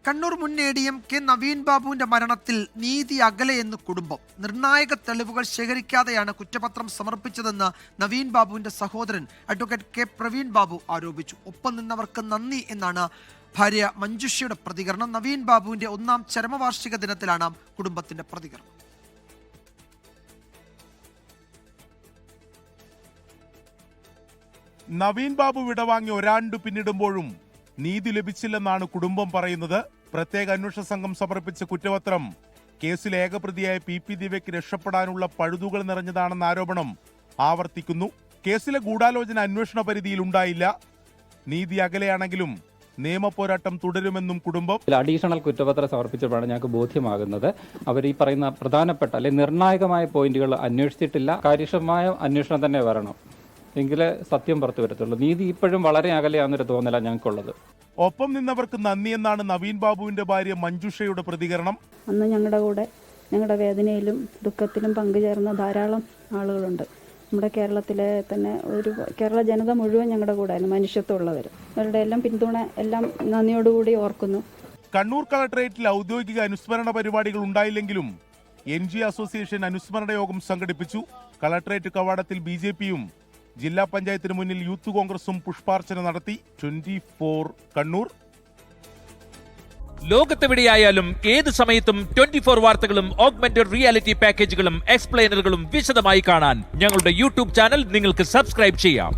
കണ്ണൂർ മുൻ ADM K Naveen ബാബുവിന്റെ മരണത്തിൽ നീതി അകലെയെന്ന് കുടുംബം. നിർണായക തെളിവുകൾ ശേഖരിക്കാതെയാണ് കുറ്റപത്രം സമർപ്പിച്ചതെന്ന് നവീൻ ബാബുവിന്റെ സഹോദരൻ അഡ്വക്കേറ്റ് കെ പ്രവീൺ ബാബു ആരോപിച്ചു. ഒപ്പം നിന്നവർക്ക് നന്ദി എന്നാണ് ഭാര്യ മഞ്ജുഷയുടെ പ്രതികരണം. നവീൻ ബാബുവിന്റെ 1ാം ചരമവാർഷിക ദിനത്തിലാണ് കുടുംബത്തിന്റെ പ്രതികരണം. നവീൻ ബാബു വിടവാങ്ങി ഒരാണ്ട് പിന്നിടുമ്പോഴും നീതി ലഭിച്ചില്ലെന്നാണ് കുടുംബം പറയുന്നത്. പ്രത്യേക അന്വേഷണ സംഘം സമർപ്പിച്ച കുറ്റപത്രം കേസിൽ ഏകപ്രതിയായ PP ദിവ്യയ്ക്ക് രക്ഷപ്പെടാനുള്ള പഴുതുകൾ നിറഞ്ഞതാണെന്ന ആരോപണം ആവർത്തിക്കുന്നു. കേസിലെ ഗൂഢാലോചന അന്വേഷണ പരിധിയിൽ ഉണ്ടായില്ല. നീതി അകലെയാണെങ്കിലും നിയമപോരാട്ടം തുടരുമെന്നും കുടുംബം. അഡീഷണൽ കുറ്റപത്രം സമർപ്പിച്ചപ്പോഴാണ് ഞങ്ങൾക്ക് ബോധ്യമാകുന്നത് അവർ ഈ പറയുന്ന പ്രധാനപ്പെട്ട അല്ലെങ്കിൽ നിർണായകമായ പോയിന്റുകൾ അന്വേഷിച്ചിട്ടില്ല. കാര്യക്ഷമമായ അന്വേഷണം തന്നെ വരണം, എങ്കിലേ സത്യം പുറത്തു വരത്തുള്ളൂ. നീതി ഇപ്പോഴും വളരെ അകലെയാണെന്നൊരു തോന്നലാണ് ഞങ്ങൾക്കുള്ളത്. ഒപ്പം നിന്നവർക്ക് നന്ദി എന്നാണ് നവീൻ ബാബുവിന്റെ ഭാര്യ മഞ്ജുഷയുടെ പ്രതികരണം. അന്ന് ഞങ്ങളുടെ കൂടെ ഞങ്ങളുടെ വേദനയിലും ദുഃഖത്തിലും പങ്കുചേർന്ന ധാരാളം ആളുകളുണ്ട്. നമ്മുടെ കേരളത്തിലെ തന്നെ കേരള ജനത മുഴുവൻ ഞങ്ങളുടെ കൂടെയായിരുന്നു, മനുഷ്യത്വമുള്ളവർ. അവരുടെ എല്ലാം പിന്തുണ എല്ലാം നന്ദിയോടുകൂടി ഓർക്കുന്നു. കണ്ണൂർ കളക്ടറേറ്റിൽ ഔദ്യോഗിക അനുസ്മരണ പരിപാടികൾ ഉണ്ടായില്ലെങ്കിലും NG അസോസിയേഷൻ അനുസ്മരണ യോഗം സംഘടിപ്പിച്ചു. കളക്ടറേറ്റ് കവാടത്തിൽ BJPയും ജില്ലാ പഞ്ചായത്തിന് മുന്നിൽ യൂത്ത് കോൺഗ്രസും പുഷ്പാർച്ചന നടത്തി. 24 കണ്ണൂർ. ലോകത്തെവിടെയായാലും ഏത് സമയത്തും 24 വാർത്തകളും ഓഗ്മെന്റഡ് റിയാലിറ്റി പാക്കേജുകളും എക്സ്പ്ലെയിനറുകളും വിശദമായി കാണാൻ ഞങ്ങളുടെ YouTube ചാനൽ നിങ്ങൾക്ക് സബ്സ്ക്രൈബ് ചെയ്യാം.